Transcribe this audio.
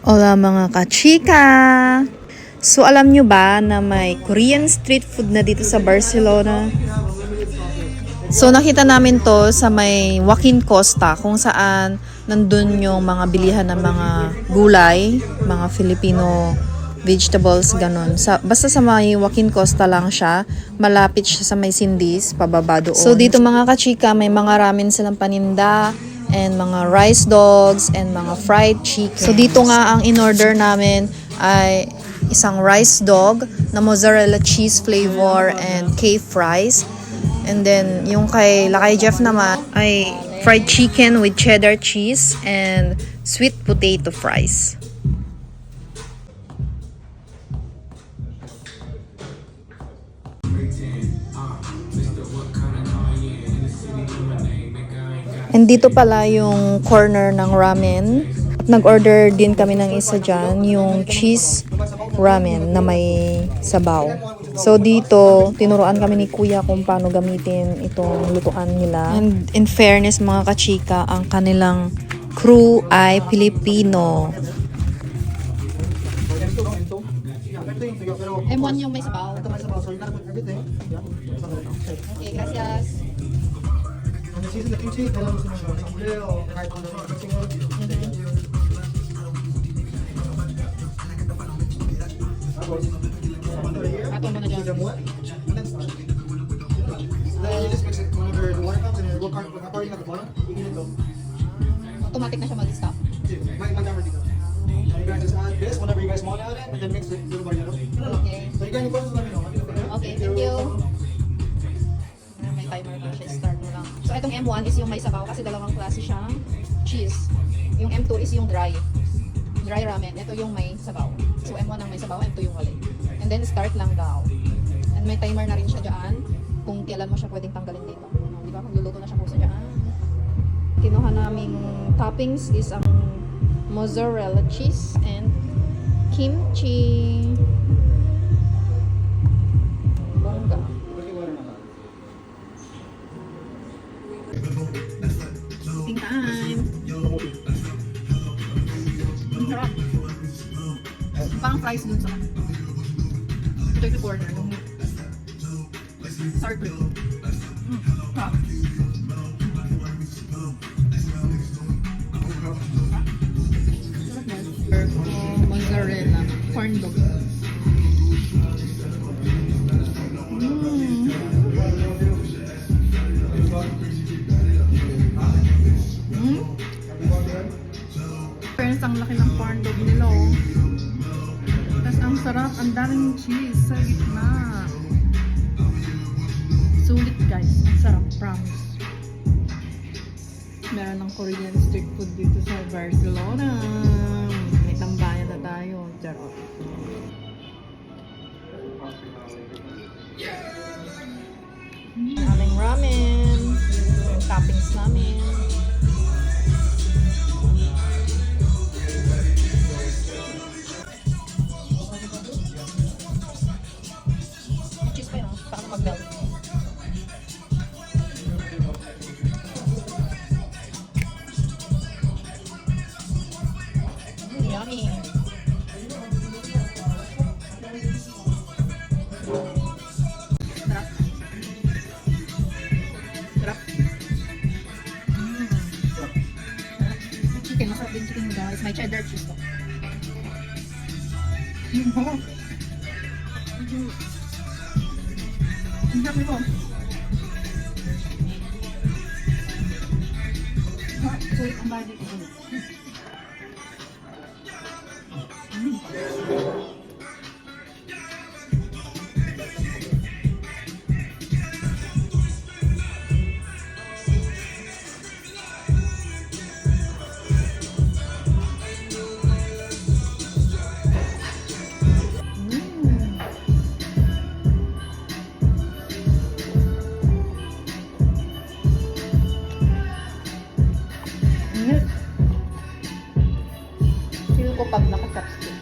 Hola mga kachika! So alam nyo ba na may Korean street food na dito sa Barcelona? So nakita namin to sa may Joaquin Costa kung saan nandun yung mga bilihan ng mga gulay, mga Filipino vegetables, ganun. Basta sa may Joaquin Costa lang siya, malapit siya sa may Cindy's, pababa doon. So dito mga kachika, may mga ramen silang paninda, and mga rice dogs, and mga fried chicken. So dito nga ang in-order namin ay isang rice dog na mozzarella cheese flavor and K-fries. And then yung kay Lakay Jeff naman ay fried chicken with cheddar cheese and sweet potato fries. And dito pala yung corner ng ramen. Nag-order din kami ng isa dyan, yung cheese ramen na may sabaw. So dito, tinuruan kami ni Kuya kung paano gamitin itong lutuan nila. And in fairness mga kachika, ang kanilang crew ay Filipino. M1 yung may sabaw. Okay, gracias. Ato mo na dyan. Automatic na siya mag-stop. You guys just add this whenever you guys want to add it, and then mix it. Okay. So you guys need to let me know. Okay, thank you. May timer pa siya. Start mo lang. So itong M1 is yung may sabaw kasi dalawang klase siyang cheese. Yung M2 is yung dry ramen. Ito yung may sabaw. So M1 ang may sabaw, M2 yung wala. And then start lang daw. And may timer na rin siya dyan kung kailan mo siya pwedeng tanggalin dito. Di ba? Magluluto na siya po sa dyan. Kinuha naming toppings is ang mozzarella cheese and kimchi. Bongga. Eating time. Ang sarap. Parang fries dun sa ito yung corner. Yung sour cream. Sarap. Mozzarella corn dog. Parents, ang laki ng corn dog nila, oh. Tapos ang sarap, ang daming cheese sa gitna. Sulit guys, ang sarap, promise. Meron ng Korean street food dito sa Barcelona. May tambayan na tayo. Charot. Aming ramen. Yung toppings namin. Cheese pa yun. Parang mag-melt. Yummy. Sarap. Sarap. Chicken, masarap din chicken guys. May cheddar cheese to. Ang sarap nito. Sulit ang bahay dito. Feel ko pag naka-chopstick.